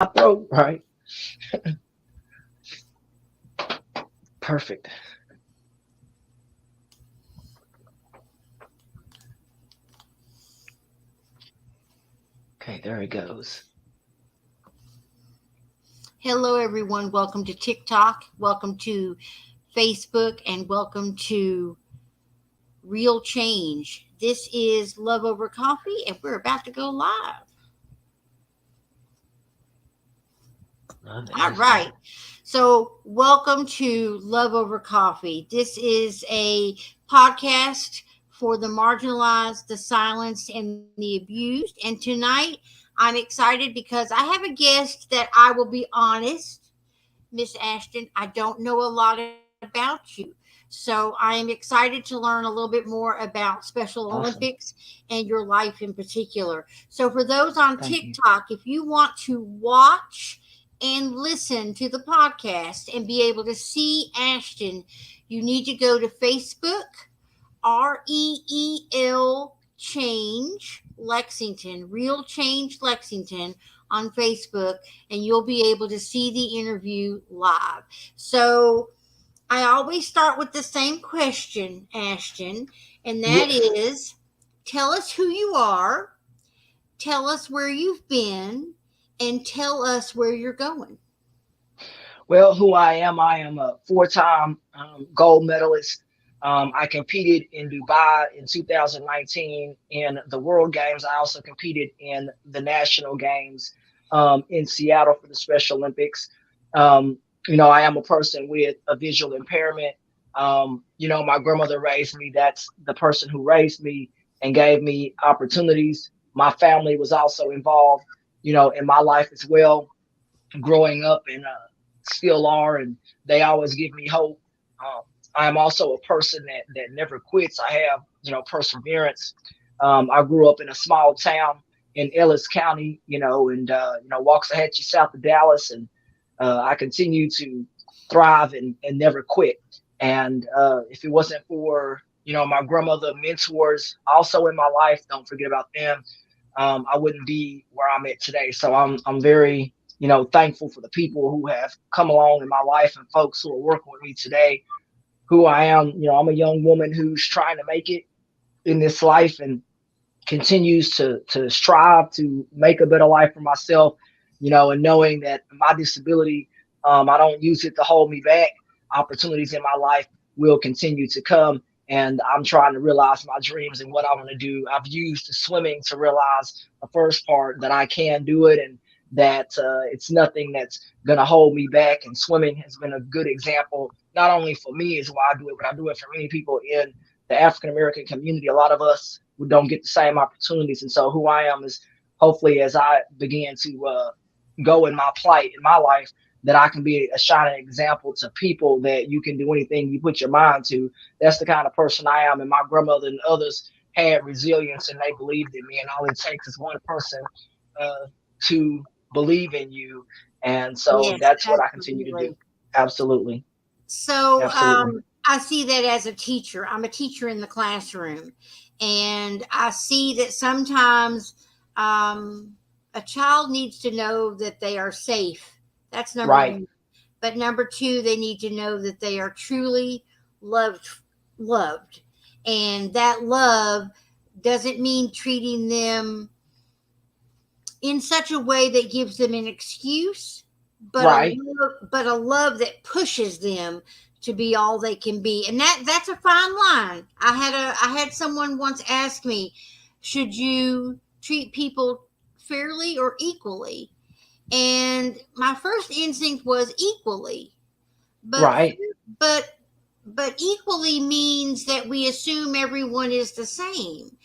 throat, right? Perfect. Okay, there it goes. Hello, everyone. Welcome to TikTok. Welcome to Facebook, and welcome to Real Change. This is Love Over Coffee, and we're about to go live. Love All is right. life. So, welcome to Love Over Coffee. This is a podcast for the marginalized, the silenced, and the abused. And tonight, I'm excited because I have a guest that I will be honest, Miss Ashton, I don't know a lot about you. So I am excited to learn a little bit more about Special Awesome. Olympics and your life in particular. So for those on Thank you. TikTok, if you want to watch and listen to the podcast and be able to see Ashton, you need to go to Facebook, REEL Change Lexington, Real Change Lexington on Facebook, and you'll be able to see the interview live. So I always start with the same question, Ashton, and that Yes. is tell us who you are, tell us where you've been, and tell us where you're going. Well, who I am a four-time gold medalist. I competed in Dubai in 2019 in the World Games. I also competed in the National Games in Seattle for the Special Olympics. Um, I am a person with a visual impairment. My grandmother raised me. That's the person who raised me and gave me opportunities. My family was also involved, in my life as well growing up and still are, and they always give me hope. Um, I am also a person that never quits. I have perseverance. I grew up in a small town in Ellis County, and Waxahachie, south of Dallas, and I continue to thrive and never quit. And if it wasn't for my grandmother mentors also in my life, don't forget about them. I wouldn't be where I'm at today. So I'm very thankful for the people who have come along in my life and folks who are working with me today. Who I am, I'm a young woman who's trying to make it in this life and continues to strive to make a better life for myself, and knowing that my disability, I don't use it to hold me back. Opportunities in my life will continue to come, and I'm trying to realize my dreams and what I want to do. I've used swimming to realize the first part that I can do it, and that it's nothing that's going to hold me back. And swimming has been a good example, not only for me is why I do it, but I do it for many people in the African American community. A lot of us who don't get the same opportunities. And so who I am is hopefully as I begin to go in my plight in my life, that I can be a shining example to people that you can do anything you put your mind to. That's the kind of person I am. And my grandmother and others had resilience and they believed in me. And all it takes is one person uh, to believe in you. And so Yes, that's what I continue to do. absolutely. Absolutely. So Absolutely. I see that as a teacher. I'm a teacher in the classroom, and I see that sometimes a child needs to know that they are safe. That's number Right. one. But number two, they need to know that they are truly loved, loved, and that love doesn't mean treating them in such a way that gives them an excuse, Right. but a love that pushes them to be all they can be. And that's a fine line. I had someone once ask me, should you treat people fairly or equally? And my first instinct was equally. But Right. but but equally means that we assume everyone is the same,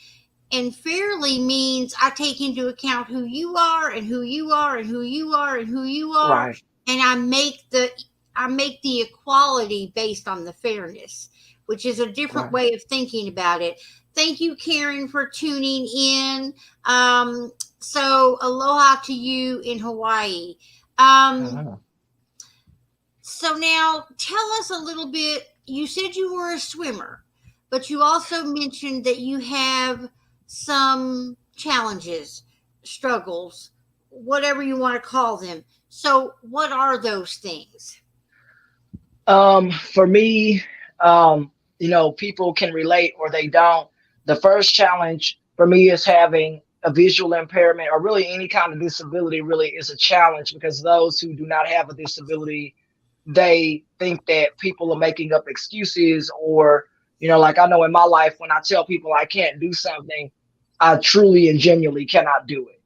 and fairly means I take into account who you are and who you are and who you are and who you are, Right. and I make the equality based on the fairness, which is a different Right. way of thinking about it. Thank you, Karen, for tuning in. So aloha to you in Hawaii. Um, Uh-huh. so now tell us a little bit. You said you were a swimmer, but you also mentioned that you have some challenges, struggles whatever you want to call them. So, what are those things? For me, people can relate or they don't. The first challenge for me is having a visual impairment or really any kind of disability really is a challenge because those who do not have a disability, they think that people are making up excuses or, like I know in my life, when I tell people I can't do something, I truly and genuinely cannot do it.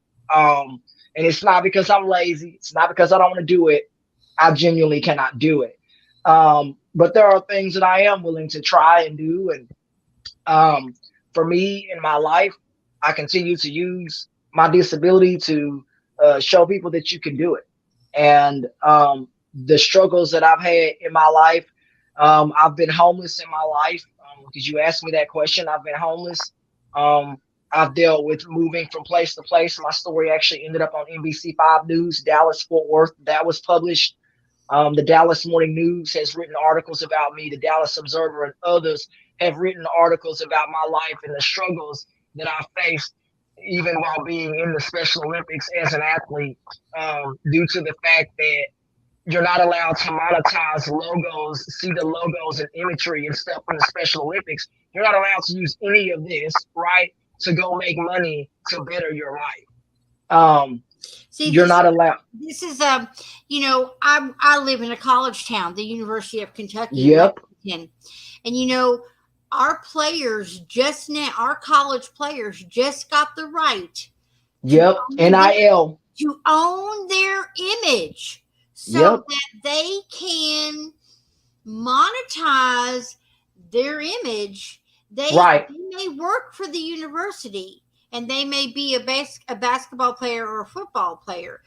And it's not because I'm lazy. It's not because I don't want to do it. I genuinely cannot do it. But there are things that I am willing to try and do. And um, for me in my life, I continue to use my disability to show people that you can do it. And the struggles that I've had in my life, I've been homeless in my life because you asked me that question. I've been homeless. Um, I've dealt with moving from place to place. My story actually ended up on NBC5 News, Dallas, Fort Worth. That was published. The Dallas Morning News has written articles about me. The Dallas Observer and others have written articles about my life and the struggles that I faced, even while being in the Special Olympics as an athlete, due to the fact that you're not allowed to monetize logos, see the logos and imagery and stuff from the Special Olympics. You're not allowed to use any of this, right, to go make money to better your life. See, You're not allowed. this is I live in a college town, the University of Kentucky in Yep, Lexington, and our college players just got the right to yep. own NIL. their image so Yep. that they can monetize their image. Right. They may work for the university and they may be a basketball player or a football player,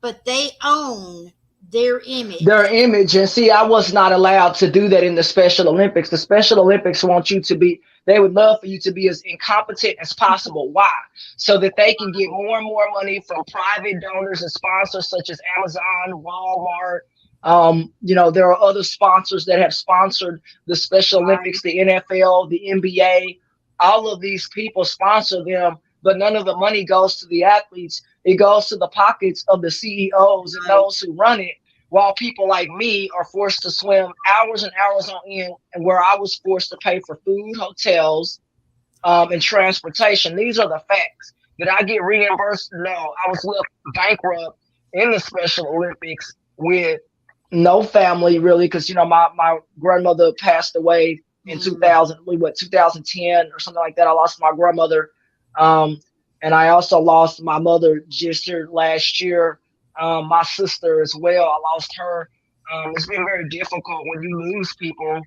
but they own their Their image. image. And see, I was not allowed to do that in the Special Olympics. The Special Olympics want you to be, they would love for you to be as incompetent as possible. Why? So that they can get more and more money from private donors and sponsors such as Amazon, Walmart. There are other sponsors that have sponsored the Special Olympics, the NFL, the NBA. All of these people sponsor them, but none of the money goes to the athletes. It goes to the pockets of the CEOs and Right. those who run it, while people like me are forced to swim hours and hours on end, and where I was forced to pay for food, hotels, and transportation. These are the facts. Did I get reimbursed? No. I was left bankrupt in the Special Olympics with no family really, because my grandmother passed away in Mm. 2010 or something like that. I lost my grandmother, um, and I also lost my mother just here last year. My sister as well. I lost her. It's been very difficult when you lose people,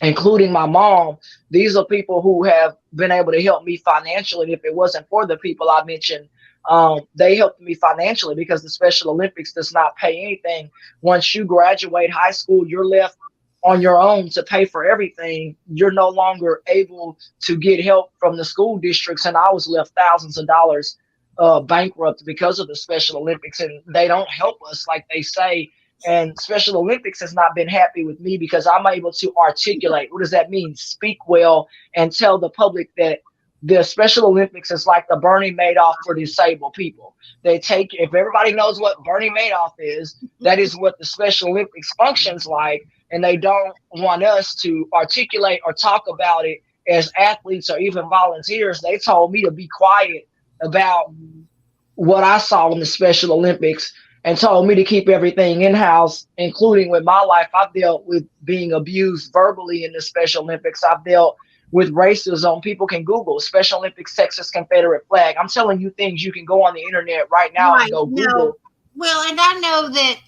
including my mom. These are people who have been able to help me financially. If it wasn't for the people I mentioned, they helped me financially because the Special Olympics does not pay anything. Once you graduate high school, you're left on your own to pay for everything. You're no longer able to get help from the school districts, and I was left thousands of dollars bankrupt because of the Special Olympics, and they don't help us like they say. And Special Olympics has not been happy with me because I'm able to articulate. What does that mean? Speak well and tell the public that the Special Olympics is like the Bernie Madoff for disabled people. They take, if everybody knows what Bernie Madoff is, that is what the Special Olympics functions like. And they don't want us to articulate or talk about it as athletes or even volunteers. They told me to be quiet about what I saw in the Special Olympics and told me to keep everything in house, including with my life. I've dealt with being abused verbally in the Special Olympics. I've dealt with racism. People can Google Special Olympics Texas Confederate flag. I'm telling you things you can go on the internet right now and Right. go No. Google. Well, and I know that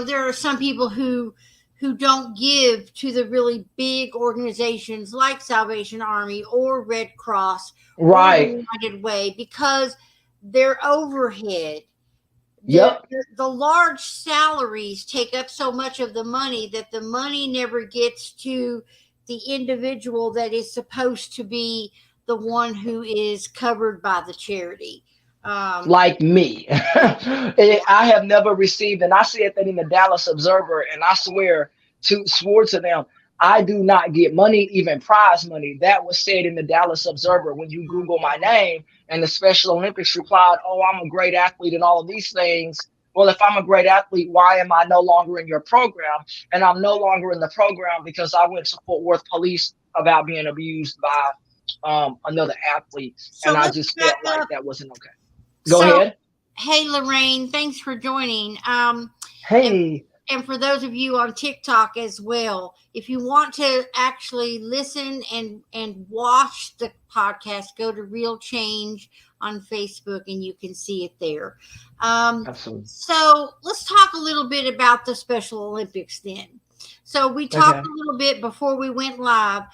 there are some people who don't give to the really big organizations like Salvation Army or Red Cross or Right. the United Way because their overhead, Yep. the large salaries take up so much of the money that the money never gets to the individual that is supposed to be the one who is covered by the charity. Um, Like me. I have never received, and I said that in the Dallas Observer, and I swore to them, I do not get money, even prize money. That was said in the Dallas Observer when you Google my name, and the Special Olympics replied, "Oh, I'm a great athlete and all of these things." Well, if I'm a great athlete, why am I no longer in your program? And I'm no longer in the program because I went to Fort Worth police about being abused by another athlete, So and I let's just back felt like up. that wasn't okay. Go So, ahead. hey, Lorraine, thanks for joining. And Hey. and for those of you on TikTok as well, if you want to actually listen and watch the podcast, go to Real Change on Facebook and you can see it there. Absolutely. So let's talk a little bit about the Special Olympics then. So we talked Okay. a little bit before we went live.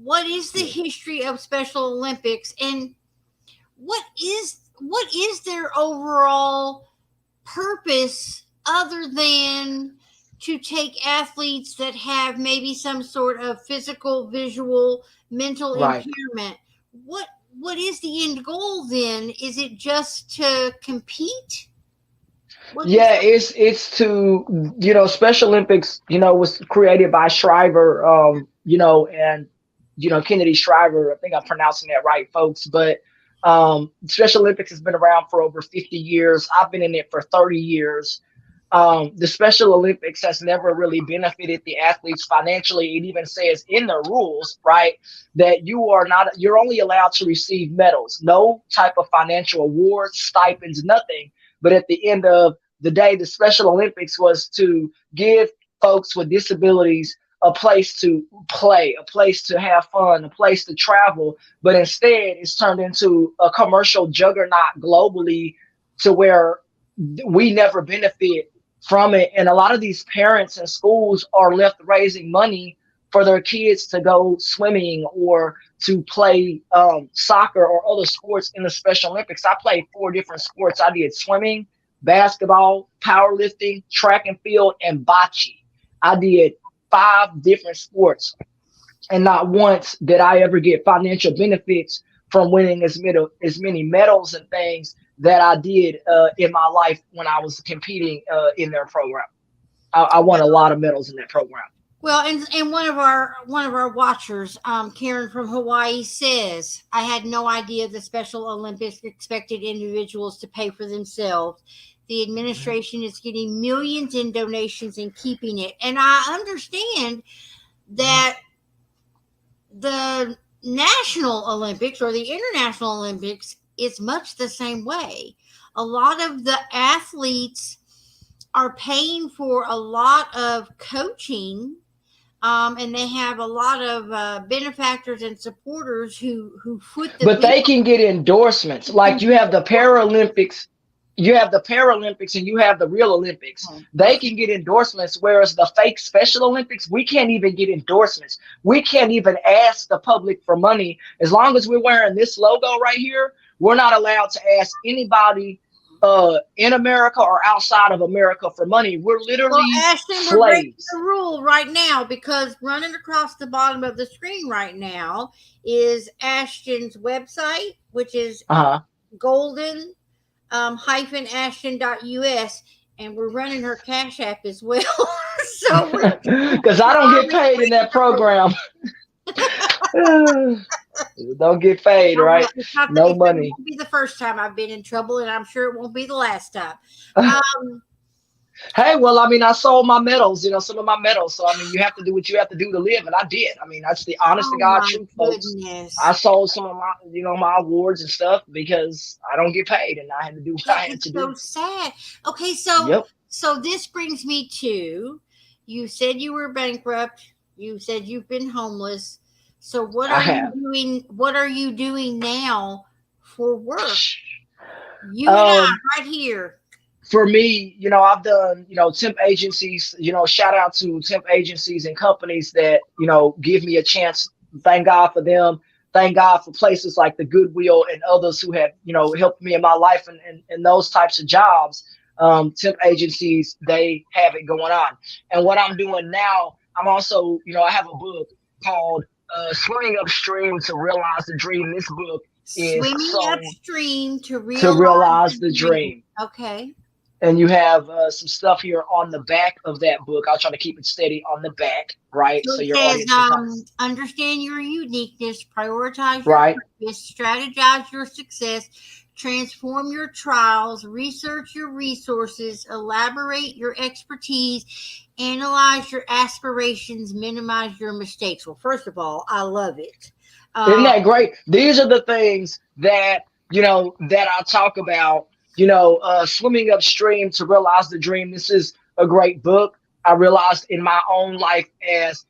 What is the Yeah. history of Special Olympics, and what is their overall purpose other than to take athletes that have maybe some sort of physical, visual, mental Right. impairment? What is the end goal then? Is it just to compete? What is Yeah, it's to, Special Olympics, was created by Shriver, and Kennedy Shriver. I think I'm pronouncing that right, folks. But Special Olympics has been around for over 50 years. I've been in it for 30 years. The Special Olympics has never really benefited the athletes financially. It even says in the rules, right, that you're only allowed to receive medals, no type of financial awards, stipends, nothing. But at the end of the day, the Special Olympics was to give folks with disabilities a place to play, a place to have fun, a place to travel. But instead, it's turned into a commercial juggernaut globally to where we never benefit from it. And a lot of these parents and schools are left raising money for their kids to go swimming or to play soccer or other sports in the Special Olympics. I played 4 different sports. I did swimming, basketball, powerlifting, track and field, and bocce. I did 5 different sports, and not once did I ever get financial benefits from winning as many medals and things that I did in my life when I was competing in their program. I won a lot of medals in that program. Well, and one of our watchers, Karen from Hawaii, says, "I had no idea the Special Olympics expected individuals to pay for themselves. The administration is getting millions in donations and keeping it." And I understand that the National Olympics or the International Olympics is much the same way. A lot of the athletes are paying for a lot of coaching, and they have a lot of benefactors and supporters who foot the But bill. they can get endorsements. Like you have the Paralympics and you have the real Olympics. They can get endorsements, whereas the fake Special Olympics, we can't even get endorsements. We can't even ask the public for money. As long as we're wearing this logo right here, we're not allowed to ask anybody in America or outside of America for money. We're Well, literally Ashton, we're breaking slaves. the rule right now because running across the bottom of the screen right now is Ashton's website, which is Uh-huh. golden ashton.us, and we're running her Cash App as well. So Because I don't get paid in that program. Don't get paid, right? No it money. won't be the first time I've been in trouble, and I'm sure it won't be the last time. Um, Hey, well, I mean, I sold my medals, some of my medals. So, I mean, you have to do what you have to do to live. And I did. I mean, that's the honest to oh God my truth, folks. I goodness. sold some of my awards and stuff because I don't get paid and I had to do what That I had is to so do. sad. Okay, so Yep. this brings me to, you said you were bankrupt. You said you've been homeless. So what I are you have. doing? What are you doing now for work? You and I, Um, right here. for me, I've done, temp agencies, shout out to temp agencies and companies that, give me a chance. Thank God for them. Thank God for places like the Goodwill and others who have, helped me in my life and those types of jobs. Temp agencies, they have it going on. And what I'm doing now, I'm also, I have a book called Swimming Upstream to Realize the Dream. This book is Swimming so upstream to to realize realize the the dream. dream. Okay. and you have some stuff here on the back of that book. I'll try to keep it steady on the back, right? So So it your says, audience can kind of, understand your uniqueness, prioritize your right? purpose, strategize your success, transform your trials, research your resources, elaborate your expertise, analyze your aspirations, minimize your mistakes. Well, first of all, I love it. Isn't Um, that great? These are the things that, that I talk about, swimming upstream to realize the dream. This is a great book. I realized in my own life as,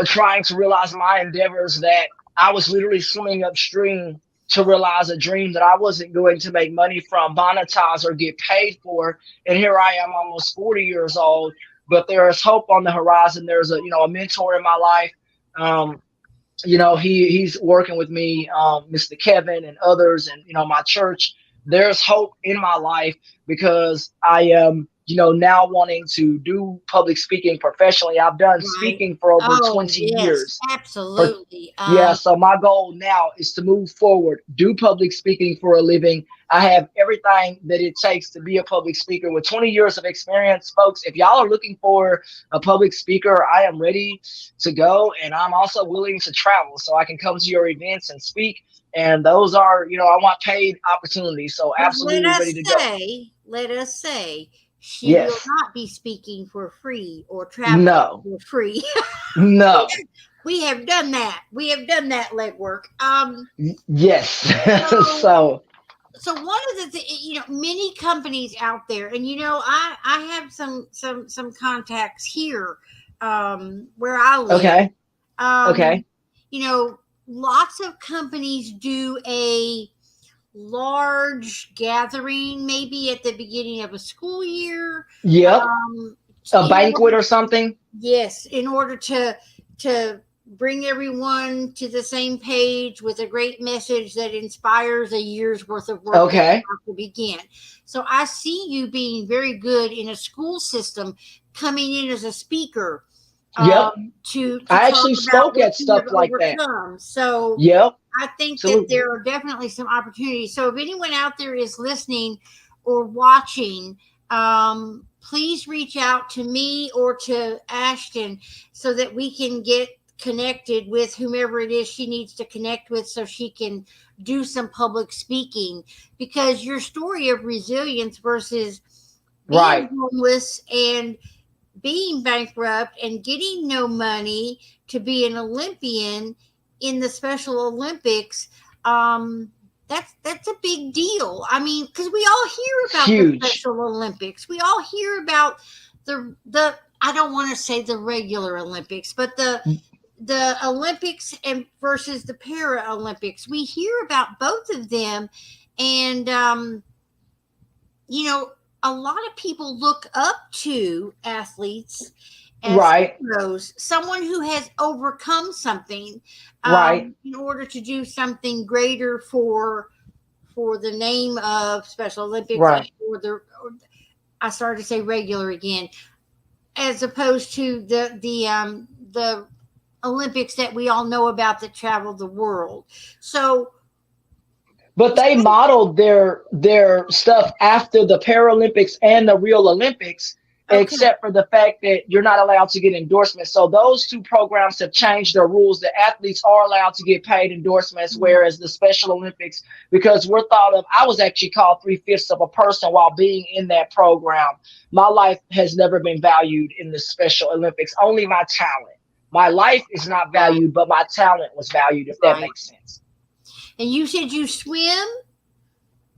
trying to realize my endeavors that I was literally swimming upstream to realize a dream that I wasn't going to make money from, monetize, or get paid for. And here I am, almost 40 years old, but there is hope on the horizon. There's a mentor in my life. Um, he's working with me, Mr. Kevin and others, and my church. There's hope in my life because I am now wanting to do public speaking professionally. I've done right. speaking for over Oh, 20 yes, years. For absolutely. Yeah, so my goal now is to move forward, do public speaking for a living. I have everything that it takes to be a public speaker with 20 years of experience. Folks, if y'all are looking for a public speaker, I am ready to go. And I'm also willing to travel so I can come to your events and speak. And those are, I want paid opportunities. So But absolutely ready to go. let us say, she will Yes. not be speaking for free or traveling No. for free. No. We have done that. We have done that legwork. Yes. So, So, so one of the many companies out there, and I have some contacts here, where I live. okay. Um, Okay. Lots of companies do a large gathering, maybe at the beginning of a school year. Yep. Um, A in banquet order, or something. yes, in order to bring everyone to the same page with a great message that inspires a year's worth of work that's Okay. about to begin. So I see you being very good in a school system, coming in as a speaker, Yep. to I talk actually about spoke what at you stuff have like that. overcome. So Yep. I think that Absolutely. there are definitely some opportunities. So if anyone out there is listening or watching, please reach out to me or to Ashton so that we can get connected with whomever it is she needs to connect with so she can do some public speaking, because your story of resilience versus being Right. homeless and being bankrupt and getting no money to be an Olympian in the Special Olympics, that's a big deal. I mean, because we all hear It's about the huge. Special Olympics, we all hear about the I don't want to say the regular Olympics, but the Olympics and versus the Paralympics. We hear about both of them, and you know, a lot of people look up to athletes as Right. heroes, someone who has overcome something, Right. in order to do something greater for the name of Special Olympics, Right. I started to say regular again, as opposed to the Olympics that we all know about that travel the world. So But they modeled their stuff after the Paralympics and the real Olympics, okay, except for the fact that you're not allowed to get endorsements. So those two programs have changed their rules. The athletes are allowed to get paid endorsements, whereas the Special Olympics, because we're thought of, I was actually called 3/5 of a person while being in that program. My life has never been valued in the Special Olympics, only my talent. My life is not right, valued, but my talent was valued, if that right. makes sense. And you said you swim.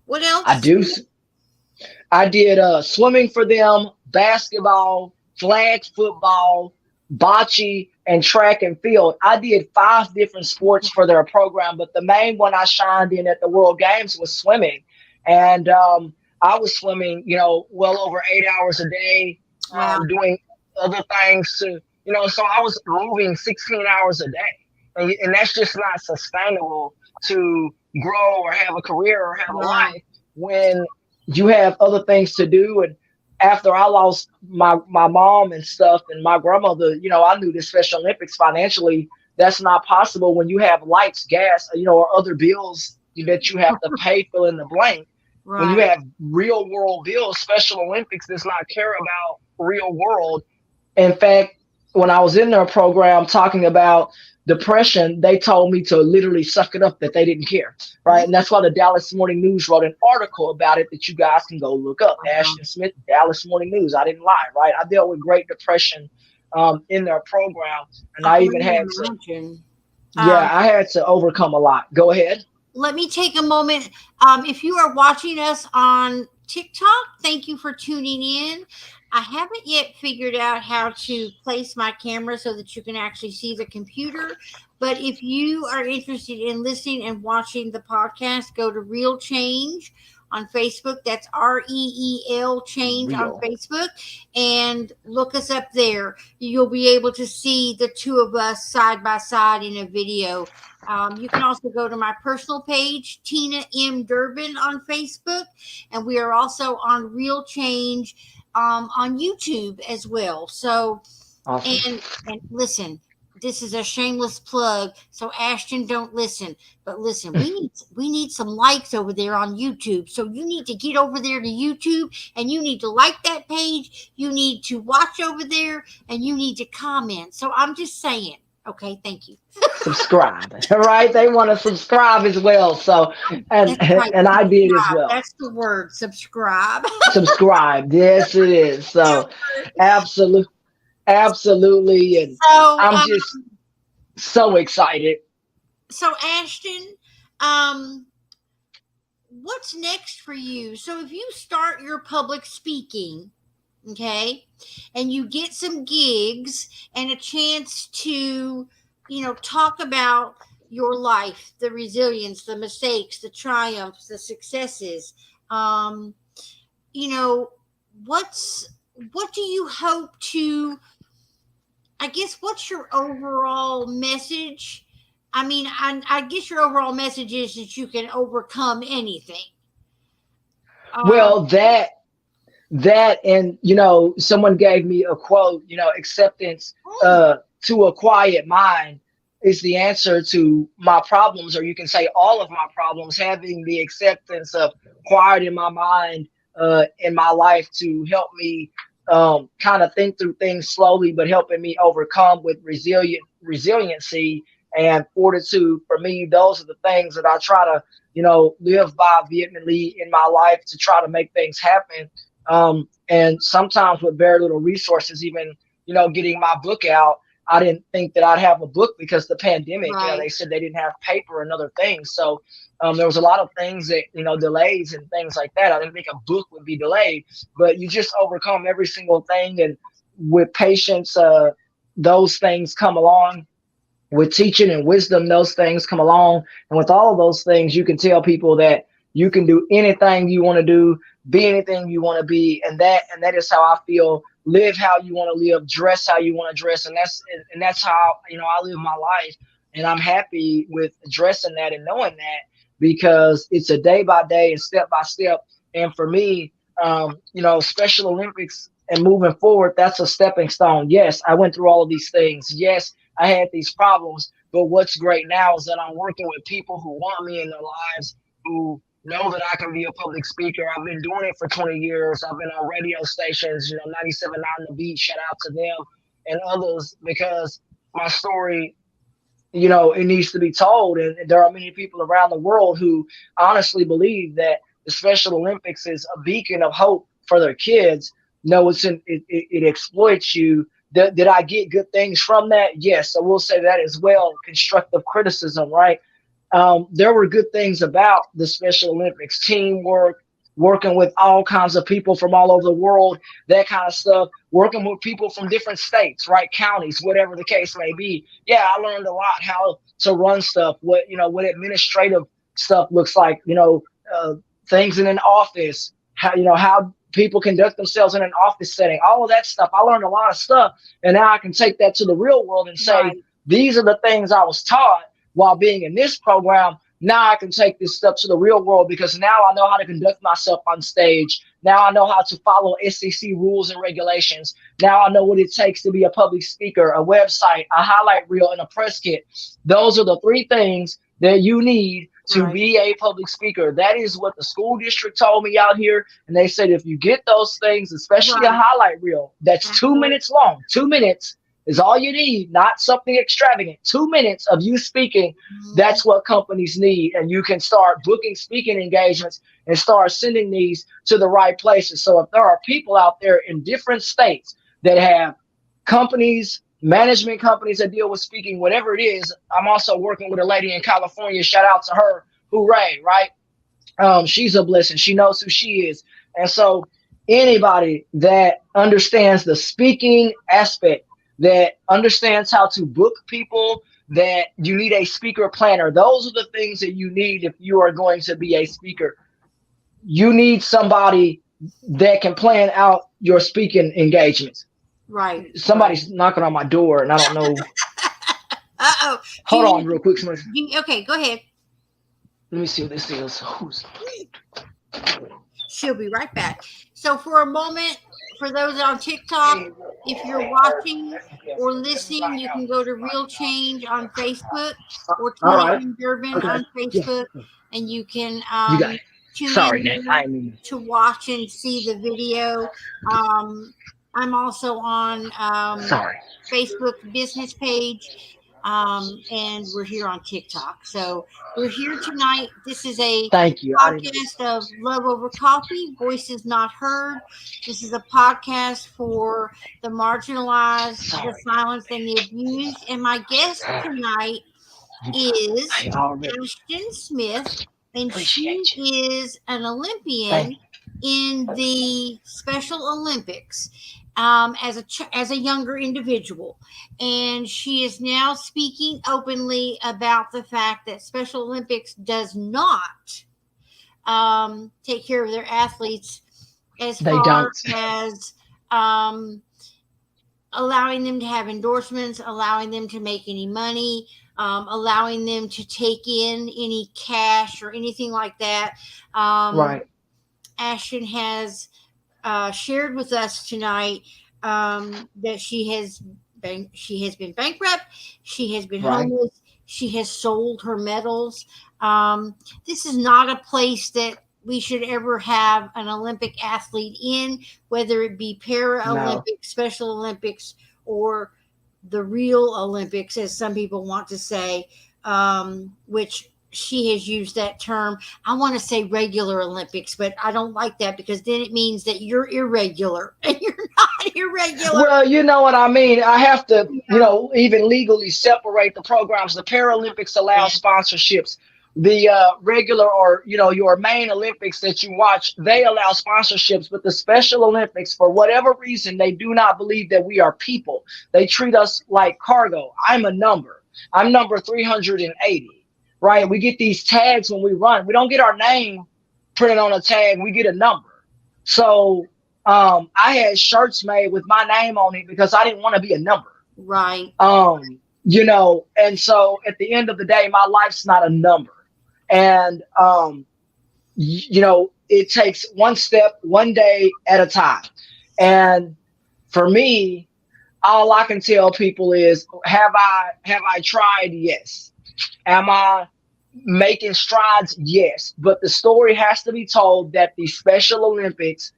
What I else? do. I did swimming for them, basketball, flag football, bocce, and track and field. I did 5 different sports for their program, but the main one I shined in at the World Games was swimming. And I was swimming, well over 8 hours a day, Wow. doing other things to, so I was moving 16 hours a day. And that's just not sustainable to grow or have a career or have a Right. life when you have other things to do. And after I lost my mom and stuff and my grandmother, I knew the Special Olympics financially, that's not possible when you have lights, gas, or other bills that you have to pay, fill in the blank. When you Right. have real world bills, Special Olympics does not care about real world. In fact, when I was in their program talking about depression, they told me to literally suck it up, that they didn't care. Right. And that's why the Dallas Morning News wrote an article about it that you guys can go look up. Uh-huh. Ashton Smith, Dallas Morning News. I didn't lie. Right. I dealt with Great Depression in their program. And I I can even only had to, imagine. yeah, Um, I had to overcome a lot. Go ahead. Let me take a moment. If you are watching us on TikTok, thank you for tuning in. I haven't yet figured out how to place my camera so that you can actually see the computer. But if you are interested in listening and watching the podcast, go to Real Change on Facebook. That's REEL Change on Real. Facebook, and look us up there. You'll be able to see the two of us side by side in a video. You can also go to my personal page, Tina M. Durbin, on Facebook, and we are also on Real Change on YouTube as well. So, Awesome. and listen, this is a shameless plug. So Ashton, don't listen, but listen, we need some likes over there on YouTube. So you need to get over there to YouTube, and you need to like that page. You need to watch over there, and you need to comment. So I'm just saying. Okay, thank you. Subscribe. Right. They want to subscribe as well. So, and That's right. and I did as Subscribe. well. That's the word. Subscribe. Subscribe. Yes, it is. So, absolutely, absolutely, and So, I'm just so excited. so Ashton, um, what's next for you? So, if you start your public speaking, okay, and you get some gigs and a chance to, talk about your life, the resilience, the mistakes, the triumphs, the successes, um, you know, what's what do you hope to, I guess, what's your overall message? I mean, I guess your overall message is that you can overcome anything. Um, Well, that and someone gave me a quote. Acceptance mm, to a quiet mind is the answer to my problems, or you can say all of my problems. Having the acceptance of quiet in my mind in my life to help me kind of think through things slowly, but helping me overcome with resiliency and fortitude. For me, those are the things that I try to live by vehemently in my life to try to make things happen. And sometimes with very little resources, even getting my book out, I didn't think that I'd have a book because the pandemic. right, They said they didn't have paper and other things. So there was a lot of things that delays and things like that. I didn't think a book would be delayed, but you just overcome every single thing, and with patience, those things come along. With teaching and wisdom, those things come along, and with all of those things, you can tell people that you can do anything you want to do, be anything you want to be, and that is how I feel. Live how you want to live, dress how you want to dress, and that's how I live my life, and I'm happy with addressing that and knowing that, because it's a day by day and step by step. And for me, Special Olympics and moving forward, that's a stepping stone. Yes, I went through all of these things. Yes, I had these problems, but what's great now is that I'm working with people who want me in their lives, who know that I can be a public speaker. I've been doing it for 20 years. I've been on radio stations, 97.9 The Beat, shout out to them and others, because my story, it needs to be told. And there are many people around the world who honestly believe that the Special Olympics is a beacon of hope for their kids. No, it exploits you. Did I get good things from that? Yes, I will say that as well. Constructive criticism, right? There were good things about the Special Olympics: teamwork, working with all kinds of people from all over the world, that kind of stuff, working with people from different states, right? Counties, whatever the case may be. Yeah, I learned a lot how to run stuff, what administrative stuff looks like, things in an office, how people conduct themselves in an office setting, all of that stuff. I learned a lot of stuff, and now I can take that to the real world and say, right, these are the things I was taught while being in this program. Now I can take this stuff to the real world, because now I know how to conduct myself on stage. Now I know how to follow SEC rules and regulations. Now I know what it takes to be a public speaker, a website, a highlight reel, and a press kit. Those are the three things that you need to be a public speaker. That is what the school district told me out here. And they said, if you get those things, especially a highlight reel that's 2 minutes long, 2 minutes is all you need, not something extravagant. 2 minutes of you speaking, that's what companies need. And you can start booking speaking engagements and start sending these to the right places. So if there are people out there in different states that have companies, management companies that deal with speaking, whatever it is, I'm also working with a lady in California. Shout out to her. Hooray, right? She's a blessing. She knows who she is. And so anybody that understands the speaking aspect, that understands how to book people, that you need a speaker planner. Those are the things that you need if you are going to be a speaker. You need somebody that can plan out your speaking engagements. Right. Somebody's knocking on my door and I don't know. Uh-oh. Hold on real quick. Okay, go ahead. Let me see what this is. She'll be right back. So for a moment, for those on TikTok, if you're watching or listening, you can go to Real Change on Facebook or Tony Durbin on Facebook, and you can tune in to watch and see the video. I'm also on Facebook business page. And we're here on TikTok. So we're here tonight. This is a podcast of Love Over Coffee, Voices Not Heard. This is a podcast for the marginalized, the silenced, and the abused. And my guest tonight is Ashton Smith, and she is an Olympian in the Special Olympics. As a younger individual, and she is now speaking openly about the fact that Special Olympics does not take care of their athletes as far as allowing them to have endorsements, allowing them to make any money, allowing them to take in any cash or anything like that. Ashton has shared with us tonight that she has been bankrupt, she has been homeless, she has sold her medals. This is not a place that we should ever have an Olympic athlete in, whether it be Paralympics, Special Olympics, or the real Olympics, as some people want to say, which she has used that term. I want to say regular Olympics, but I don't like that because then it means that you're irregular and you're not irregular. Well, you know what I mean? I have to, even legally separate the programs. The Paralympics allow sponsorships. The regular or, your main Olympics that you watch, they allow sponsorships. But the Special Olympics, for whatever reason, they do not believe that we are people. They treat us like cargo. I'm a number. I'm number 380. Right, we get these tags when we run. We don't get our name printed on a tag. We get a number. So I had shirts made with my name on it because I didn't want to be a number. Right. And so at the end of the day, my life's not a number. And it takes one step, one day at a time. And for me, all I can tell people is, have I tried? Yes. Am I making strides? Yes. But the story has to be told that the Special Olympics,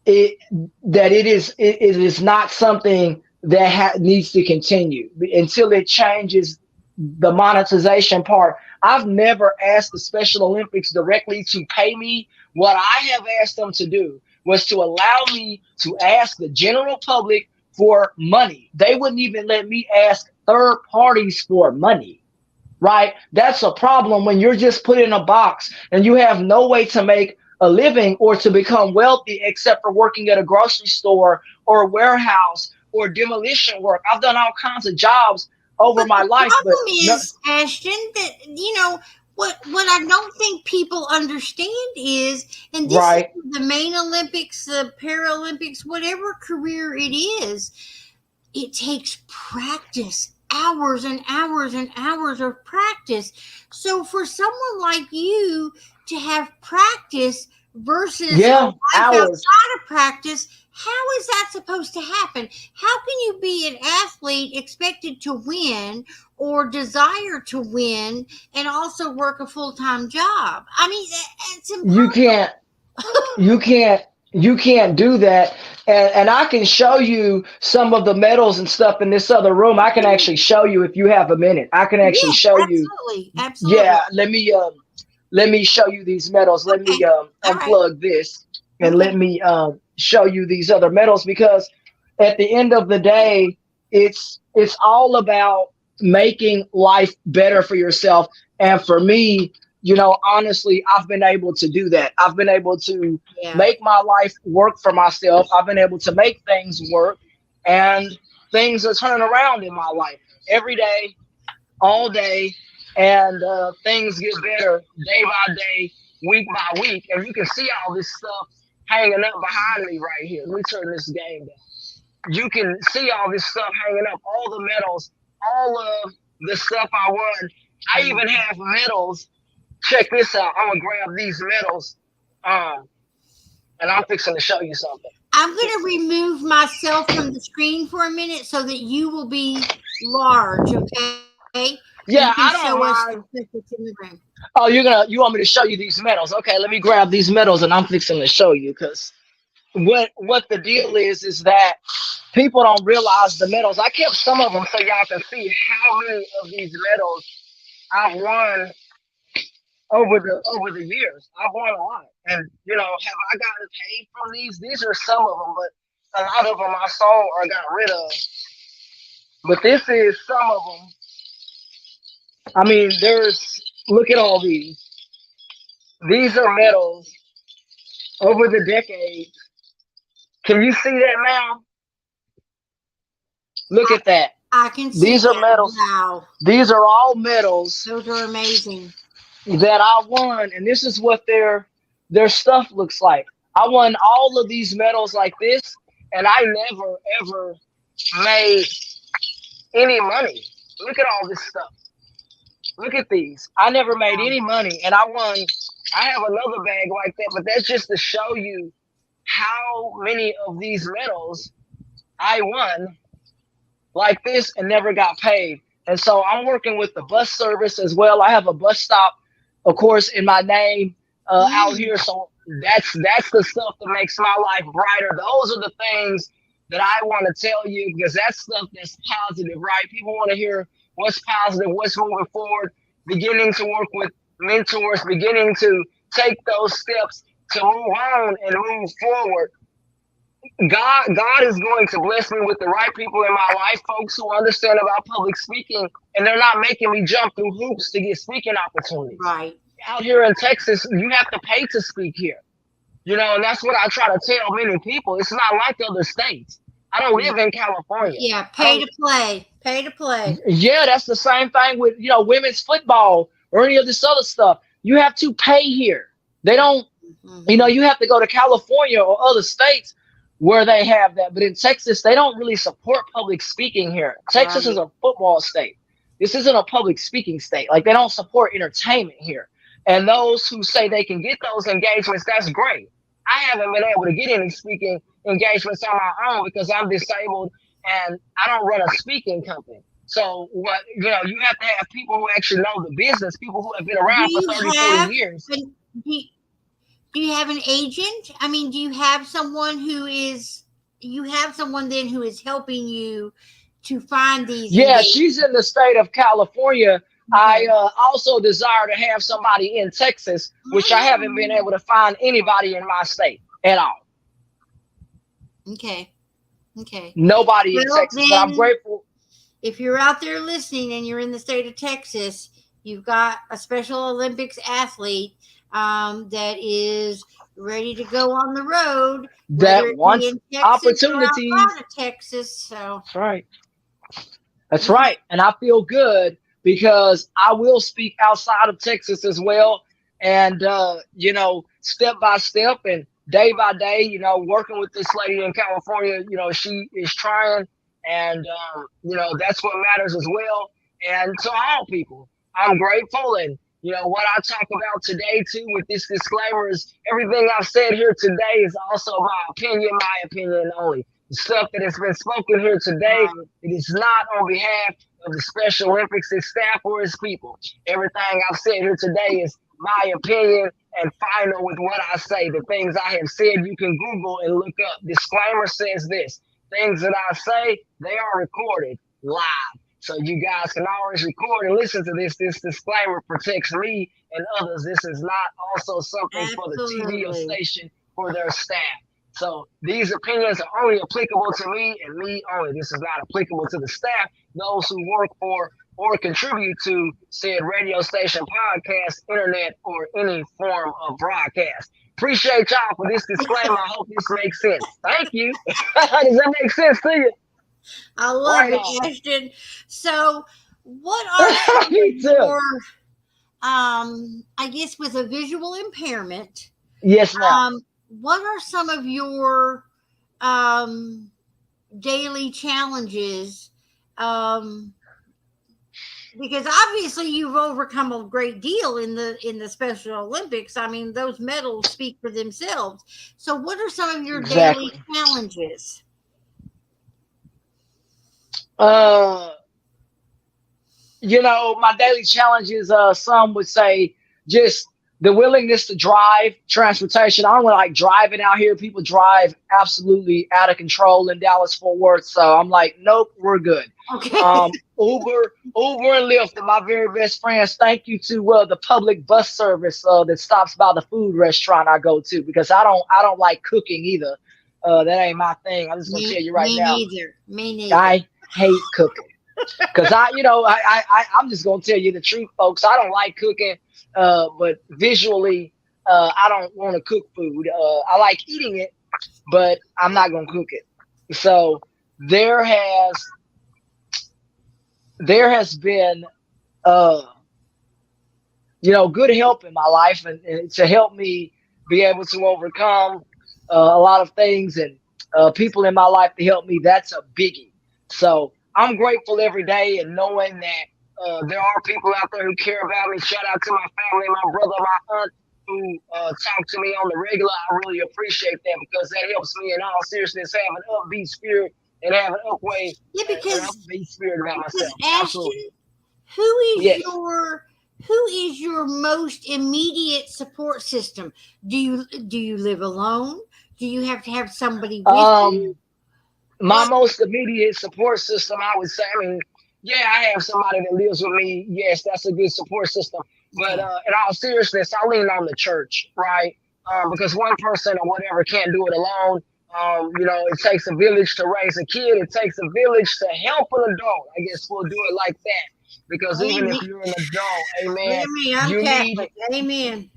it is not something that needs to continue until it changes the monetization part. I've never asked the Special Olympics directly to pay me. What I have asked them to do was to allow me to ask the general public for money. They wouldn't even let me ask third parties for money. Right? That's a problem when you're just put in a box and you have no way to make a living or to become wealthy except for working at a grocery store or a warehouse or demolition work. I've done all kinds of jobs over my life. The problem is, Ashton, that, what I don't think people understand is, and this is the main Olympics, the Paralympics, whatever career it is, it takes practice. Hours and hours and hours of practice. So for someone like you to have practice versus a life outside of practice, How is that supposed to happen? How can you be an athlete expected to win or desire to win and also work a full time job? I mean, it's You can't, impossible. you can't, you can't do that. And I can show you some of the medals and stuff in this other room. I can actually show you if you have a minute. I can actually Yes, show you. absolutely. Absolutely. Yeah, let me show you these medals. Let me Okay. All right. unplug this and Okay. let me show you these other medals, because at the end of the day, it's all about making life better for yourself. And for me, honestly, I've been able to do that. I've been able to Yeah. make my life work for myself. I've been able to make things work, and things are turning around in my life every day, all day, and things get better day by day, week by week. And you can see all this stuff hanging up behind me right here. Let me turn this game down. You can see all this stuff hanging up, all the medals, all of the stuff I won. I even have medals. Check this out. I'm gonna grab these medals, um, and I'm fixing to show you something. I'm going to remove myself from the screen for a minute so that you will be large, okay? So you can Yeah, show I us don't the mind. what's in the room. Oh, you want me to show you these medals? Okay, let me grab these medals, and I'm fixing to show you, because what the deal is that people don't realize the medals. I kept some of them so y'all can see how many of these medals I've won over the years. I've won a lot, and have I gotten paid from these? These are some of them, but a lot of them I sold or got rid of. But this is some of them. I mean, look at all these. These are medals over the decades. Can you see that now? Look at that. I can see These are that. medals. Wow. These are all medals Those are amazing. that I won, and this is what their stuff looks like. I won all of these medals like this, and I never ever made any money. Look at all this stuff. Look at these. I never made any money, and I won. I have another bag like that, but that's just to show you how many of these medals I won like this and never got paid. And so I'm working with the bus service as well. I have a bus stop, of course, in my name out Mm. here. So that's the stuff that makes my life brighter. Those are the things that I want to tell you, because that's stuff that's positive, right? People want to hear what's positive, what's moving forward, beginning to work with mentors, beginning to take those steps to move on and move forward. God is going to bless me with the right people in my life, folks who understand about public speaking, and they're not making me jump through hoops to get speaking opportunities. Right. Out here in Texas, you have to pay to speak here, and that's what I try to tell many people. It's not like other states. I don't live in California. Yeah. I Pay don't, to play. Pay to play. yeah, that's the same thing with women's football or any of this other stuff. You have to pay here. They don't. Mm-hmm. You have to go to California or other states where they have that. But in Texas, they don't really support public speaking here. Texas is Right. a football state. This isn't a public speaking state. Like, they don't support entertainment here. And those who say they can get those engagements, that's great. I haven't been able to get any speaking engagements on my own because I'm disabled and I don't run a speaking company. So you have to have people who actually know the business, people who have been Do around for you 30, 40 have years. an, do, do you have an agent? I mean, do you have someone who is you have someone then who is helping you to find these Yeah, engagements? she's in the state of California. I Okay. also desire to have somebody in Texas, which I haven't been able to find anybody in my state at all. Okay. Okay. Nobody in Well, Texas, but I'm then, grateful. if you're out there listening and you're in the state of Texas, you've got a Special Olympics athlete that is ready to go on the road, whether That it be wants in Texas or opportunities. outside of Texas. So, That's right. That's okay. right. And I feel good because I will speak outside of Texas as well. And, step by step and day by day, working with this lady in California, she is trying. And, that's what matters as well. And to all people, I'm grateful. And What I talk about today too with this disclaimer is everything I've said here today is also my opinion only. The stuff that has been spoken here today, Right. it is not on behalf of the Special Olympics, its staff, or its people. Everything I've said here today is my opinion and final with what I say. The things I have said, you can Google and look up. Disclaimer says this: things that I say, they are recorded live. So you guys can always record and listen to this. This disclaimer protects me and others. This is not also something for the TV or Absolutely. station for their staff. So these opinions are only applicable to me and me only. This is not applicable to the staff, those who work for or contribute to said radio station, podcast, internet, or any form of broadcast. Appreciate y'all for this disclaimer. I hope this makes sense. Thank you. Does that make sense to you? I love Right it, on. Ashton. So, what are some of Me too. your, I guess, with a visual impairment, Yes, ma'am. what are some of your um, daily challenges? Um, because obviously you've overcome a great deal in the Special Olympics. I mean, those medals speak for themselves. So, what are some of your daily Exactly. challenges? Uh, my daily challenges, some would say just the willingness to drive transportation. I don't like driving out here. People drive absolutely out of control in Dallas Fort Worth. So I'm like, nope, we're good. Okay. Uber and Lyft are my very best friends. Thank you to the public bus service that stops by the food restaurant I go to, because I don't like cooking either. That ain't my thing. I'm just gonna tell you right Me now. neither. Me neither. I hate cooking. Cause I'm just gonna tell you the truth, folks. I don't like cooking, but visually, I don't want to cook food. I like eating it, but I'm not gonna cook it. So there has there has been uh, good help in my life, and to help me be able to overcome a lot of things, and people in my life to help me. That's a biggie. So I'm grateful every day, and knowing that there are people out there who care about me. Shout out to my family, my brother, my aunt, who talk to me on the regular. I really appreciate that, because that helps me in all seriousness have an upbeat spirit and have Yeah, an upbeat spirit about because myself. Absolutely. Ashton, who is Yes. your most immediate support system? Do you live alone? Do you have to have somebody with you? Um, my What? most immediate support system, I would say, I mean, yeah, I have somebody that lives with me. Yes, that's a good support system. But Okay. in all seriousness, I lean on the church, right? Because one person or whatever can't do it alone. It takes a village to raise a kid. It takes a village to help an adult. I guess we'll do it like that. Because even if Amen. you're an adult, Look amen, at me. I'm you need Catholic. Amen.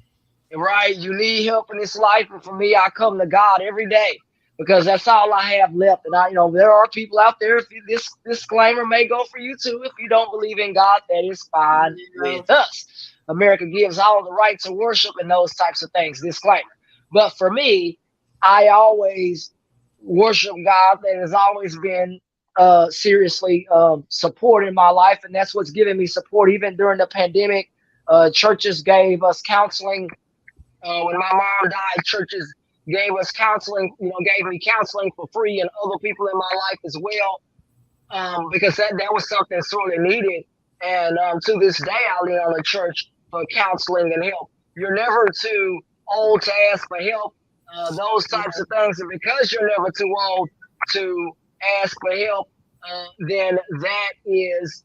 right? You need help in this life. And for me, I come to God every day, because that's all I have left. And there are people out there. This disclaimer may go for you too. If you don't believe in God, that is fine No. with us. America gives all the right to worship and those types of things. Disclaimer. But for me, I always worship God. That has always been seriously supporting my life, and that's what's giving me support even during the pandemic. Churches gave us counseling when my mom died. Churches gave us counseling, gave me counseling for free, and other people in my life as well, because that was something sorely needed. And to this day, I lean on the church for counseling and help. You're never too old to ask for help, those types of things. And because you're never too old to ask for help, then that is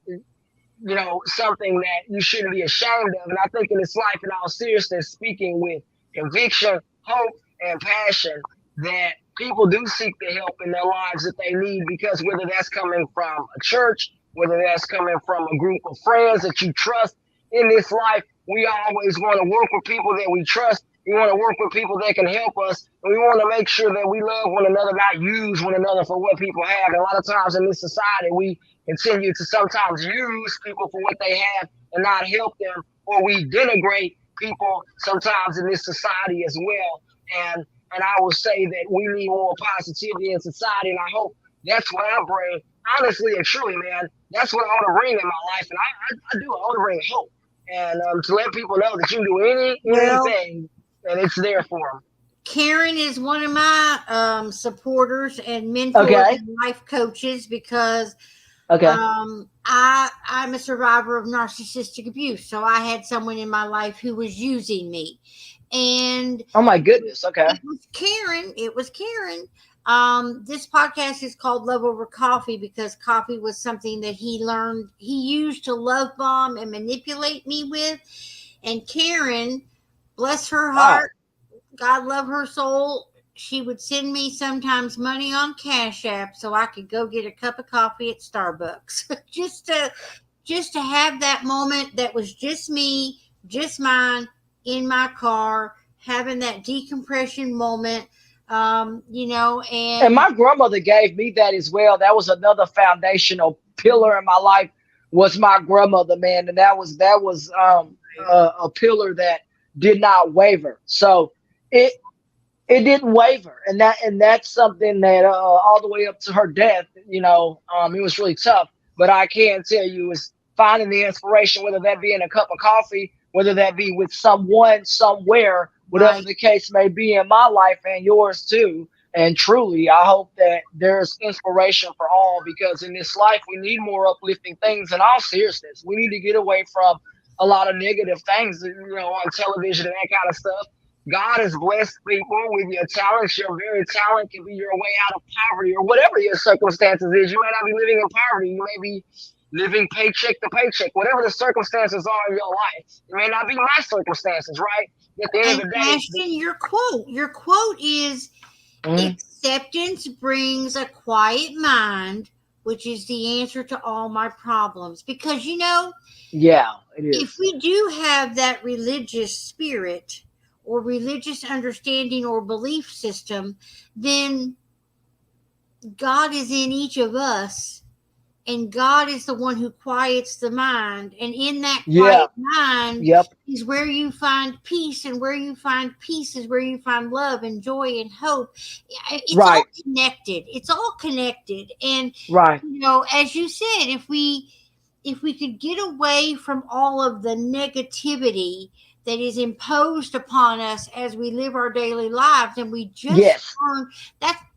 something that you shouldn't be ashamed of. And I think in this life, in all seriousness, speaking with conviction, hope, and passion, that people do seek the help in their lives that they need, because whether that's coming from a church, whether that's coming from a group of friends that you trust in this life, we always want to work with people that we trust. We want to work with people that can help us. And we want to make sure that we love one another, not use one another for what people have. And a lot of times in this society, we continue to sometimes use people for what they have and not help them, or we denigrate people sometimes in this society as well. And I will say that we need more positivity in society, and I hope that's what I bring. Honestly and truly, man, that's what I want to bring in my life, and I do. I want to bring hope, and to let people know that you can do Well, anything, and it's there for them. Karen is one of my supporters and mentors Okay. and life coaches because Okay. I'm a survivor of narcissistic abuse. So I had someone in my life who was using me. And Oh my goodness. Okay. it was Karen. It was Karen. This podcast is called Love Over Coffee because coffee was something that he learned he used to love bomb and manipulate me with. And Karen, bless her Wow. heart, God love her soul, she would send me sometimes money on Cash App so I could go get a cup of coffee at Starbucks. just to have that moment that was just me, just mine, in my car, having that decompression moment. And And my grandmother gave me that as well. That was another foundational pillar in my life. Was my grandmother, man, and that was a pillar that did not waver. So it it didn't waver, and that's something that all the way up to her death, it was really tough. But I can tell you, is finding the inspiration, whether that be in a cup of coffee, whether that be with someone somewhere, whatever right, the case may be in my life and yours too. And truly, I hope that there's inspiration for all, because in this life we need more uplifting things. In all seriousness, we need to get away from a lot of negative things, on television and that kind of stuff. God has blessed people with your talents. Your very talent can be your way out of poverty, or whatever your circumstances is. You may not be living in poverty. You may be living paycheck to paycheck. Whatever the circumstances are in your life, it may not be my circumstances, right? At the end of and the day, Ashton, your quote is mhm, acceptance brings a quiet mind, which is the answer to all my problems. Because, yeah, it if is. we do have that religious spirit or religious understanding or belief system, then God is in each of us, and God is the one who quiets the mind. And in that Yeah, quiet mind yep, is where you find peace, and where you find peace is where you find love and joy and hope. It's all right, connected. It's all connected. And right. as you said, if we could get away from all of the negativity that is imposed upon us as we live our daily lives, and we just Yes, learn,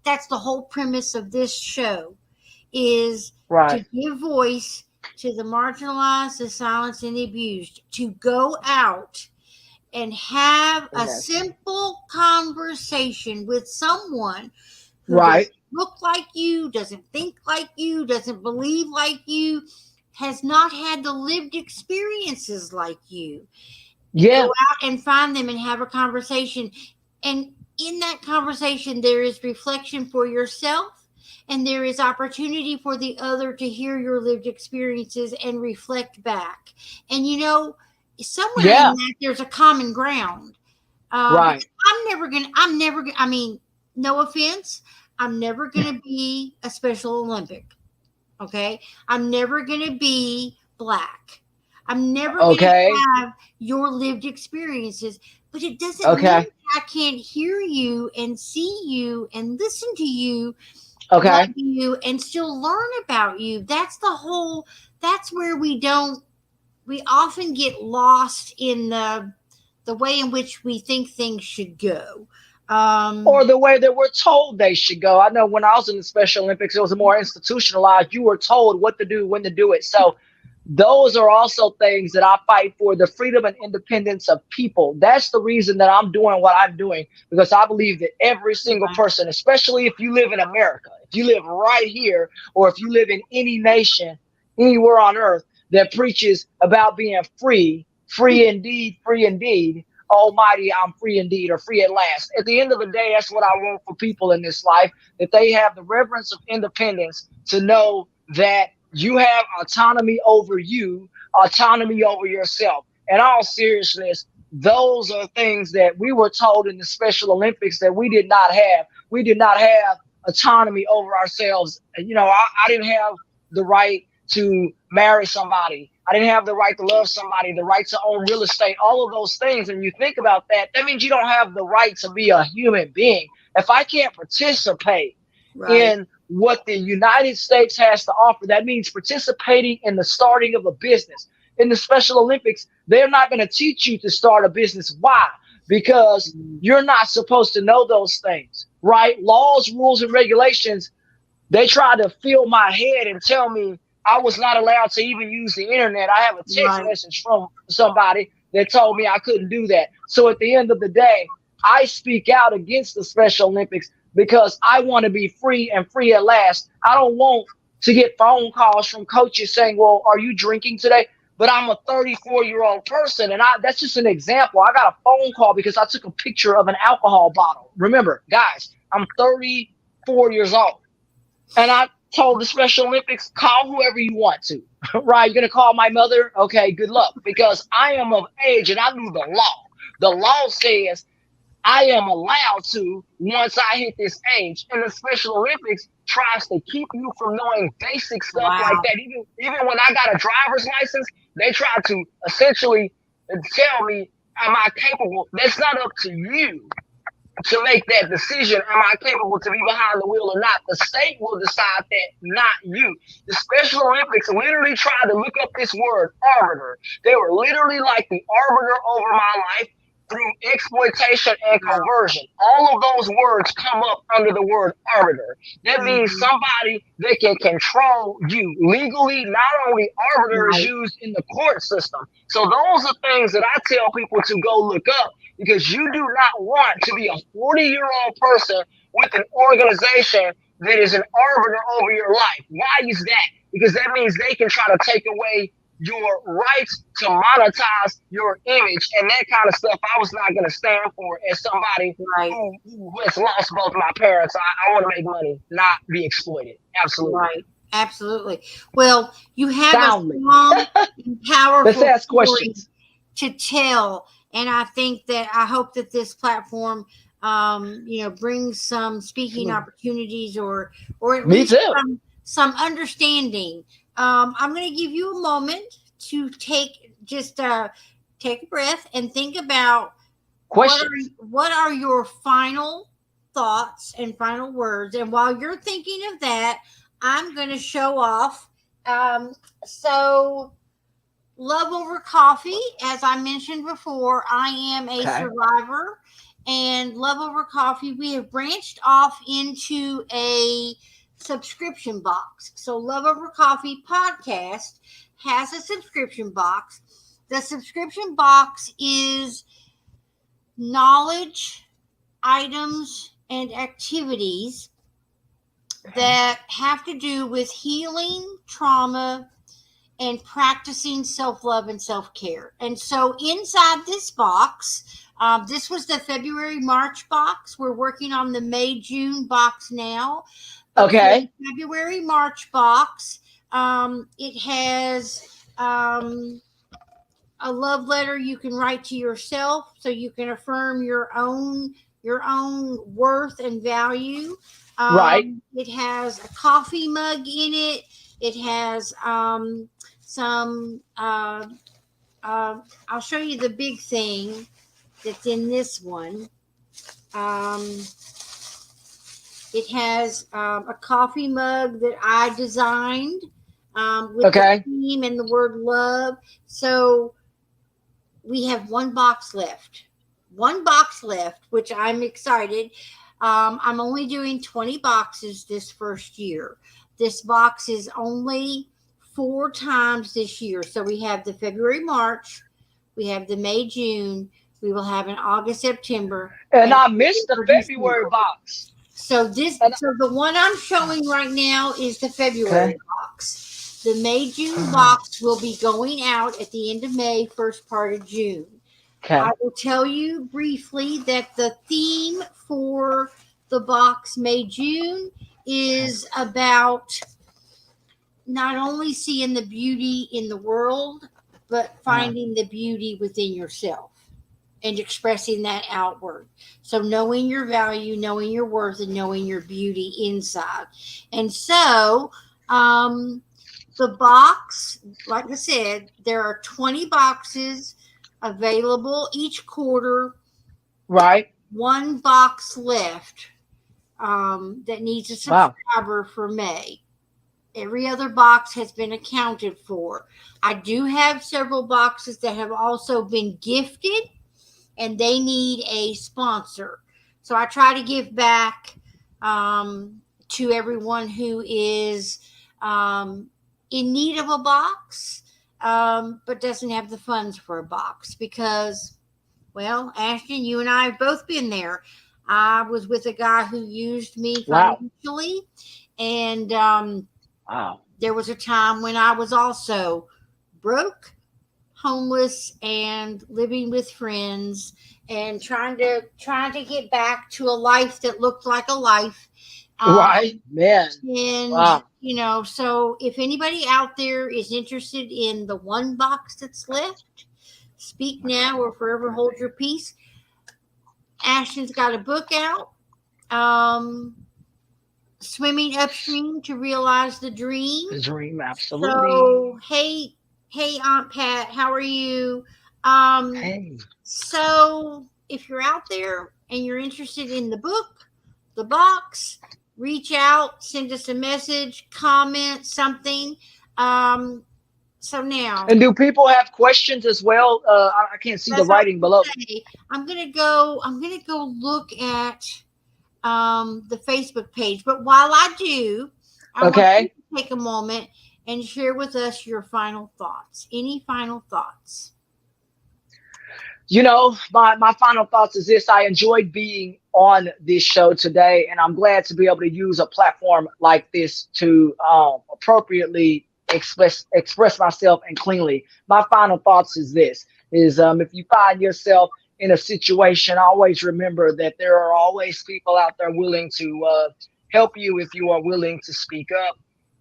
that's the whole premise of this show, is to right. give voice to the marginalized, the silenced, and the abused, to go out and have a Yes, simple conversation with someone who right. doesn't look like you, doesn't think like you, doesn't believe like you, has not had the lived experiences like you. Go Yeah, out and find them and have a conversation. And in that conversation, there is reflection for yourself, and there is opportunity for the other to hear your lived experiences and reflect back. And somewhere in yeah, that, there's a common ground. Because right. I mean, no offense, I'm never going to be a Special Olympic. Okay. I'm never going to be black. I'm never going to Okay, have your lived experiences, but it doesn't mean okay, I can't hear you and see you and listen to you, love okay. you, and still learn about you. That's where we often get lost in the way in which we think things should go. Or Um, the way that we're told they should go. I know when I was in the Special Olympics, it was more institutionalized. You were told what to do, when to do it. So those are also things that I fight for, the freedom and independence of people. That's the reason that I'm doing what I'm doing, because I believe that every single person, especially if you live in America, if you live right here, or if you live in any nation, anywhere on earth that preaches about being free, free indeed, almighty, I'm free indeed, or free at last. At the end of the day, that's what I want for people in this life, that they have the reverence of independence to know that you have autonomy over you, autonomy over yourself. In all seriousness, those are things that we were told in the Special Olympics that we did not have. We did not have autonomy over ourselves. I didn't have the right to marry somebody. I didn't have the right to love somebody, the right to own real estate, all of those things. And you think about that, that means you don't have the right to be a human being. If I can't participate right. in what the United States has to offer, that means participating in the starting of a business. in the Special Olympics, they're not going to teach you to start a business. Why? Because you're not supposed to know those things, right? Laws, rules, and regulations, they tried to fill my head and tell me I was not allowed to even use the internet. I have a text Right. message from somebody that told me I couldn't do that. So at the end of the day, I speak out against the Special Olympics because I want to be free and free at last. I don't want to get phone calls from coaches saying, "Well, are you drinking today?" But I'm a 34-year-old person, and that's just an example. I got a phone call because I took a picture of an alcohol bottle. Remember, guys, I'm 34 years old. And I told the Special Olympics, call whoever you want to. Right? You're going to call my mother? Okay, good luck. Because I am of age and I knew the law. The law says I am allowed to once I hit this age. And the Special Olympics tries to keep you from knowing basic stuff like Wow. that. Even when I got a driver's license, they try to essentially tell me, am I capable? That's not up to you to make that decision. Am I capable to be behind the wheel or not? The state will decide that, not you. The Special Olympics literally tried to look up this word, arbiter. They were literally like the arbiter over my life through exploitation and Wow. conversion. All of those words come up under the word arbiter. That means Mhm. somebody that can control you legally. Not only arbiter is Right. used in the court system. So those are things that I tell people to go look up, because you do not want to be a 40-year-old person with an organization that is an arbiter over your life. Why is that? Because that means they can try to take away your rights to monetize your image and that kind of stuff. I was not going to stand for as somebody Right. who has lost both my parents. I want to make money, not be exploited. Absolutely. Right. Absolutely. Well, you have a Soundly. strong and Let's powerful ask story questions. to tell, and I hope that this platform, brings some speaking opportunities, or at Me least too. some understanding. I'm going to give you a moment to take a breath and think about Questions. what are your final thoughts and final words. And while you're thinking of that, I'm going to show off. Um, so Love Over Coffee, as I mentioned before, I am a Okay. survivor, and Love Over Coffee, we have branched off into a subscription box. So, Love Over Coffee podcast has a subscription box. The subscription box is knowledge, items, and activities Okay. that have to do with healing trauma and practicing self love and self care. And so inside this box, this was the February March box. We're working on the May June box now. But for the Okay. February March box, it has a love letter you can write to yourself so you can affirm your own worth and value. Right. It has a coffee mug in it. It has some. I'll show you the big thing that's in this one. Um, it has a coffee mug that I designed with the Okay. theme and the word love. So we have one box left. One box left, which I'm excited. I'm only doing 20 boxes this first year. This box is only 4 times this year. So we have the February, March, we have the May, June, we will have an August, September, And and I missed the for February December. box. And So the one I'm showing right now is the February okay. box. The May June box will be going out at the end of May, first part of June. I Okay. will tell you briefly that the theme for the box May June Okay. is about not only seeing the beauty in the world, but finding the beauty within yourself and expressing that outward. So knowing your value, knowing your worth, and knowing your beauty inside. And so, the box, like I said, there are 20 boxes available each quarter. Right. One box left that needs a Wow. subscriber for May. Every other box has been accounted for. I do have several boxes that have also been gifted and they need a sponsor. So I try to give back to everyone who is um, in need of a box, but doesn't have the funds for a box because, well, Ashton, you and I have both been there. I was with a guy who used me Wow. financially, and Wow. there was a time when I was also broke, homeless, and living with friends and trying to get back to a life that looked like a life. Right, man. And Wow. so if anybody out there is interested in the one box that's left, speak now or forever hold your peace. Ashton's got a book out. Um, Swimming Upstream to Realize the Dream. The dream, absolutely. So, hey, Aunt Pat, how are you? Um, Hey. so if you're out there and you're interested in the book, the box, reach out, send us a message, comment something. Um, so now And do people have questions as well? I can't see the that's what I writing was below. gonna say. I'm gonna go look at the Facebook page. But while I do, I want you Okay. to take a moment and share with us your final thoughts. Any final thoughts? My final thoughts is this. I enjoyed being on this show today, and I'm glad to be able to use a platform like this to appropriately express myself and cleanly. My final thoughts is this is if you find yourself in a situation, always remember that there are always people out there willing to help you if you are willing to speak up.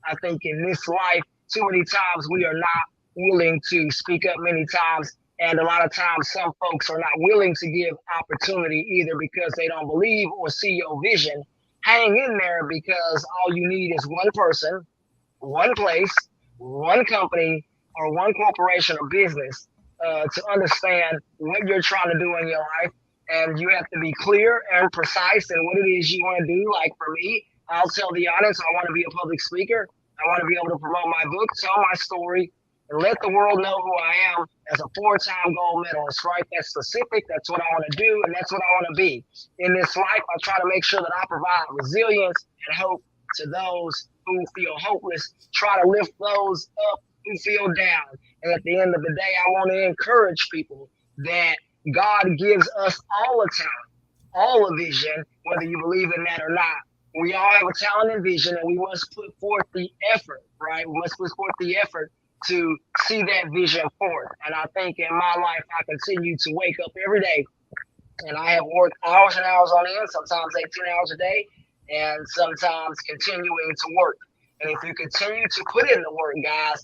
I think in this life, too many times we are not willing to speak up many times. And a lot of times, some folks are not willing to give opportunity either because they don't believe or see your vision. Hang in there because all you need is one person, one place, one company, or one corporation or business to understand what you're trying to do in your life. And you have to be clear and precise in what it is you want to do. Like for me, I'll tell the audience I want to be a public speaker. I want to be able to promote my book, tell my story, and let the world know who I am as a four-time gold medalist, right? That's specific. That's what I want to do, and that's what I want to be. In this life, I try to make sure that I provide resilience and hope to those who feel hopeless, try to lift those up who feel down. And at the end of the day, I want to encourage people that God gives us all a talent, all a vision, whether you believe in that or not. We all have a talent and vision, and we must put forth the effort, right? We must put forth the effort to see that vision forth. And I think in my life, I continue to wake up every day and I have worked hours and hours on end, sometimes 18 hours a day, and sometimes continuing to work. And if you continue to put in the work, guys,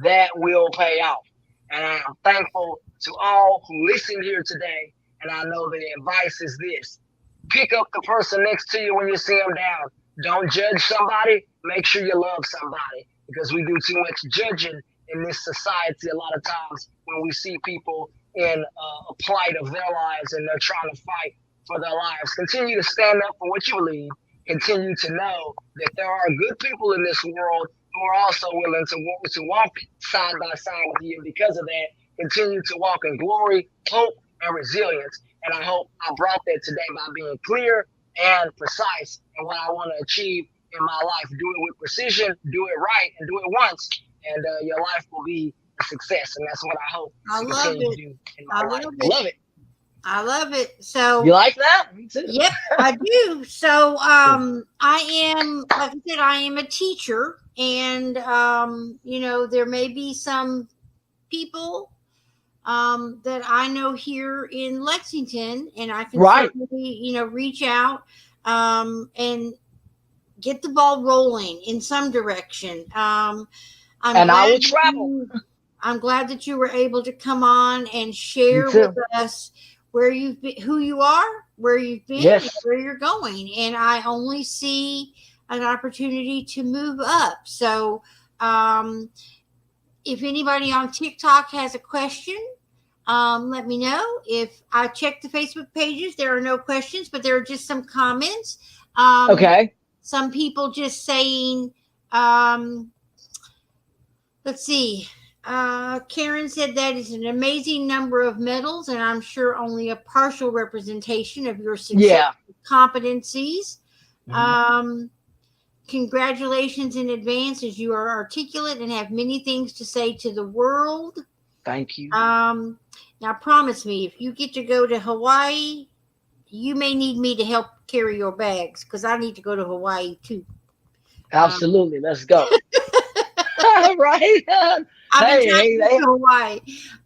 that will pay off. And I am thankful to all who listened here today. And I know the advice is this: pick up the person next to you when you see them down. Don't judge somebody. Make sure you love somebody because we do too much judging in this society a lot of times when we see people in a plight of their lives and they're trying to fight for their lives. Continue to stand up for what you believe. Continue to know that there are good people in this world who are also willing to walk side by side with you. And because of that, continue to walk in glory, hope, and resilience. And I hope I brought that today by being clear and precise in what I want to achieve in my life. Do it with precision, do it right, and do it once, and your life will be a success. And that's what I hope I to love continue to it. do in I my life. love I it. love it. I love it. You So, like that? Me too. yep, I do. So, I am, like I said, I am a teacher, and there may be some people that I know here in Lexington, and I can Right. certainly, reach out and get the ball rolling in some direction. I'm And I glad will that travel. you, I'm glad that you were able to come on and Me share with too. us where you've been, who you are, where you've been, and Yes. where you're going. And I only see an opportunity to move up. So, um, if anybody on TikTok has a question, let me know. If I check the Facebook pages, there are no questions, but there are just some comments. Um, Okay. some people just saying, Um, let's see. Karen said that is an amazing number of medals, and I'm sure only a partial representation of your success Yeah. and competencies. Mhm. Um, Congratulations in advance, as you are articulate and have many things to say to the world. Thank you. Um, Now, promise me, if you get to go to Hawaii, you may need me to help carry your bags because I need to go to Hawaii too. Um, Absolutely. Let's go. Right? I've been Hey, trying to hey, get hey. to Hawaii.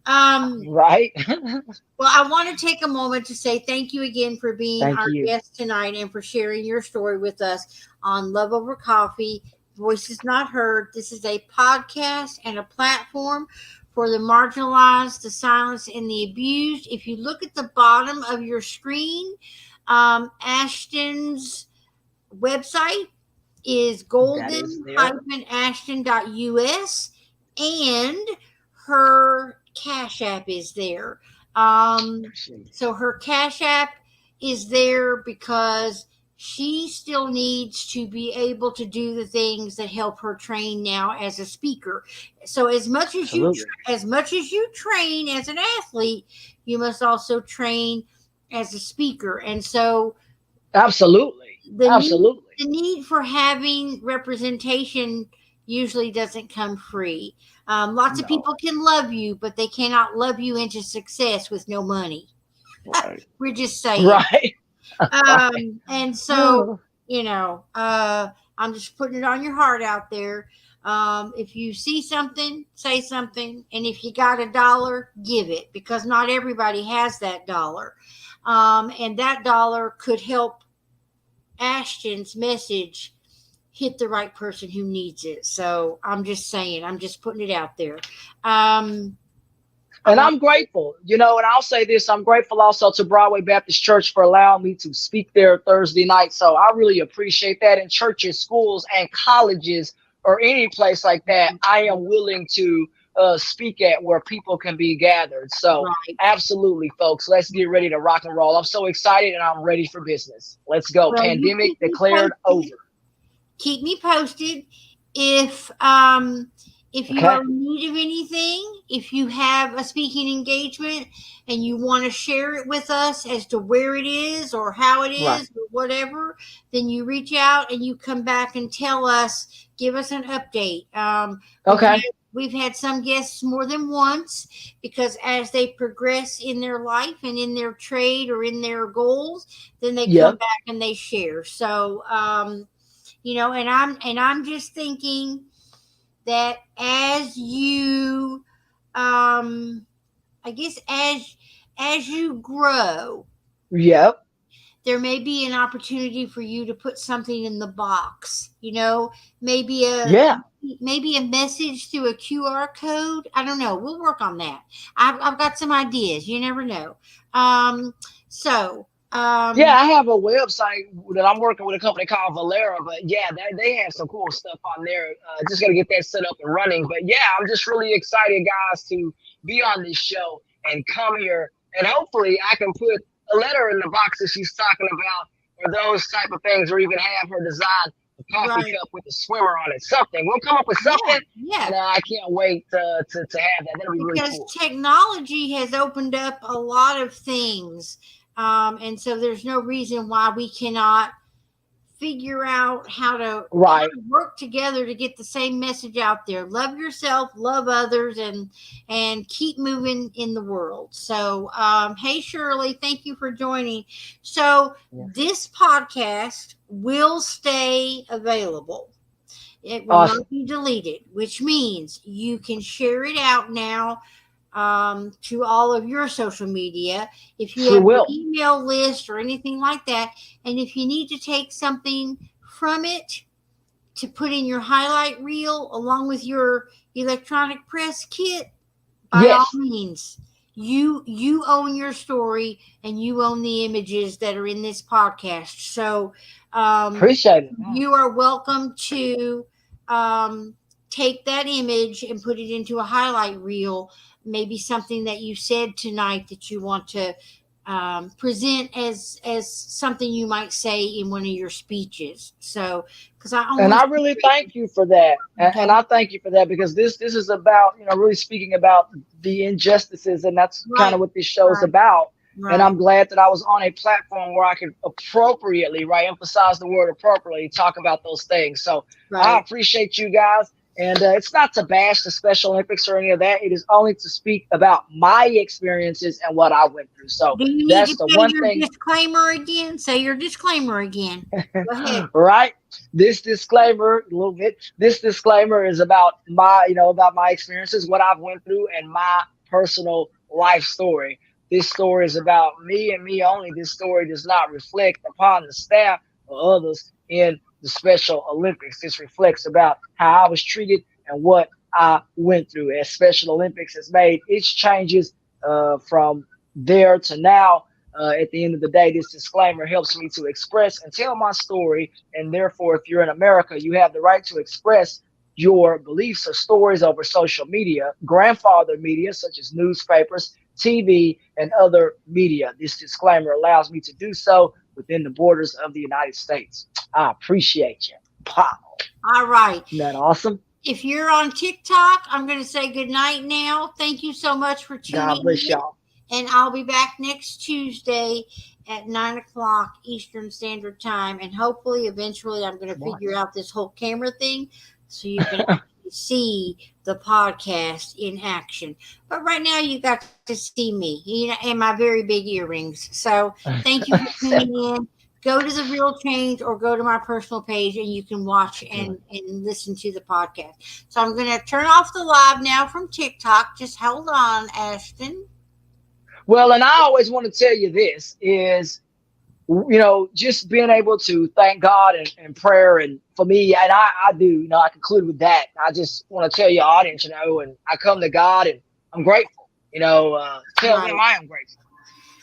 Um, Right? well, I want to take a moment to say thank you again for being Thank our you. guest tonight and for sharing your story with us on Love Over Coffee. Voices Not Heard. This is a podcast and a platform for the marginalized, the silenced, and the abused. If you look at the bottom of your screen, Ashton's website is That is there. golden-ashton.us, and her Cash App is there. Um, Appreciate it. so her Cash App is there because she still needs to be able to do the things that help her train now as a speaker. So Absolutely. as much as you train as an athlete, you must also train as a speaker. And so Absolutely. the need Absolutely. the need for having representation usually doesn't come free. Lots of No. people can love you, but they cannot love you into success with no money. Right. We're just saying. Right. Right. And so, Oh, you know, I'm just putting it on your heart out there. If you see something, say something, and if you got $1, give it because not everybody has that dollar, and that dollar could help Ashton's message hit the right person who needs it. So I'm just saying, I'm just putting it out there. Um, I and want, I'm grateful, and I'll say this, I'm grateful also to Broadway Baptist Church for allowing me to speak there Thursday night. So I really appreciate that. In churches, schools, and colleges, or any place like that, I am willing to speak at where people can be gathered. So right. absolutely, folks, let's get ready to rock and roll. I'm so excited and I'm ready for business. Let's go. Well, you Pandemic keep me declared posted. over. Keep me posted if you are Okay. in need of anything, if you have a speaking engagement and you want to share it with us as to where it is or how it Right. is or whatever, then you reach out and you come back and tell us, give us an update. Okay. We've had some guests more than once because as they progress in their life and in their trade or in their goals, then they come Yep. back and they share. So and I'm just thinking that as you I guess as you grow, Yep. there may be an opportunity for you to put something in the box, maybe a Yeah. maybe a message through a QR code. I don't know, we'll work on that. I've got some ideas, you never know. um so Yeah, um I have a website that I'm working with a company called Valera, but yeah, they have some cool stuff on there. Just got to get that set up and running. But yeah, I'm just really excited, guys, to be on this show and come here. And hopefully I can put a letter in the box that she's talking about, or those type of things, or even have her design a coffee right. cup with a swimmer on it. Something. We'll come up with Yeah, something, yeah. and I can't wait to have that. That'll be really Because cool. technology has opened up a lot of things. And so there's no reason why we cannot figure out how to Right. work together to get the same message out there. Love yourself, love others, and keep moving in the world. So hey Shirley, thank you for joining. So Yeah. this podcast will stay available. It will Awesome. not be deleted, which means you can share it out now to all of your social media. If you Sure have an will. email list or anything like that, and if you need to take something from it to put in your highlight reel along with your electronic press kit, by all Yes. means, you own your story and you own the images that are in this podcast. So um, Appreciate it. you are welcome to um, take that image and put it into a highlight reel, maybe something that you said tonight that you want to present as something you might say in one of your speeches. So, because I And only I really thank you for that. And okay, I thank you for that because this is about, really speaking about the injustices, and that's kind right, of what this show is right, about. And right, I'm glad that I was on a platform where I could appropriately, right, emphasize the word appropriately, talk about those things. So I right. appreciate you guys. And it's not to bash the Special Olympics or any of that. It is only to speak about my experiences and what I went through. So Do you need to that's the say one your thing. disclaimer again? Say your disclaimer again. Go ahead. Right? This disclaimer, a little bit. This disclaimer is about about my experiences, what I've went through, and my personal life story. This story is about me and me only. This story does not reflect upon the staff or others in the Special Olympics. This reflects about how I was treated and what I went through. As Special Olympics has made its changes from there to now, at the end of the day, this disclaimer helps me to express and tell my story. And therefore, if you're in America, you have the right to express your beliefs or stories over social media, grandfather media, such as newspapers, TV, and other media. This disclaimer allows me to do so within the borders of the United States. I appreciate you. Pow. All right. Isn't that awesome? If you're on TikTok, I'm going to say good night now. Thank you so much for God tuning bless in. y'all. And I'll be back next Tuesday at 9 o'clock Eastern Standard Time. And hopefully, eventually, I'm going to Come on. figure out this whole camera thing so you can actually see the podcast in action. But right now, you got to see me, and my very big earrings. So thank you for tuning in. Go to the Real Change or go to my personal page and you can watch and listen to the podcast. So I'm going to turn off the live now from TikTok. Just hold on, Ashton. Well, and I always want to tell you this is, just being able to thank God and prayer. And for me, and I do, I conclude with that. I just want to tell your audience, and I come to God and I'm grateful, tell Right. them I am grateful.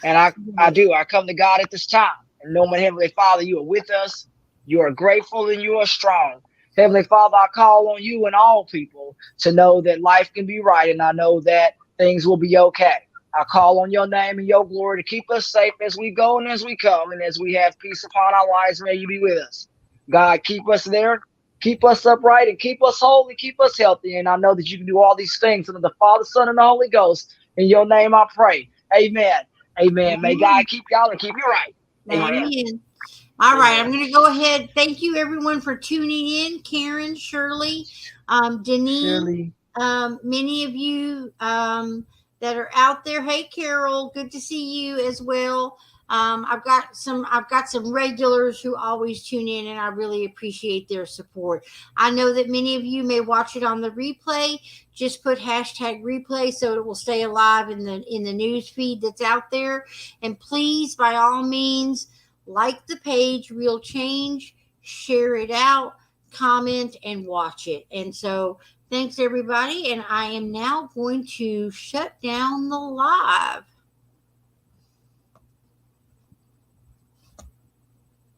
And I Right. do. I come to God at this time. And know, my Heavenly Father, you are with us. You are grateful and you are strong. Heavenly Father, I call on you and all people to know that life can be right. And I know that things will be okay. I call on your name and your glory to keep us safe as we go and as we come. And as we have peace upon our lives, may you be with us. God, keep us there. Keep us upright and keep us holy, keep us healthy. And I know that you can do all these things under the Father, Son, and the Holy Ghost. In your name I pray. Amen. Amen. May God Amen. keep y'all and keep you right. Amen. Amen. All right, I'm Amen. going to go ahead. Thank you, everyone, for tuning in. Karen, Shirley, Deneen, Shirley. many of you that are out there. Hey, Carol, good to see you as well. I've got some regulars who always tune in, and I really appreciate their support. I know that many of you may watch it on the replay. Just put hashtag replay so it will stay alive in the news feed that's out there. And please, by all means, like the page, Real Change, share it out, comment, and watch it. And so, thanks everybody. And I am now going to shut down the live.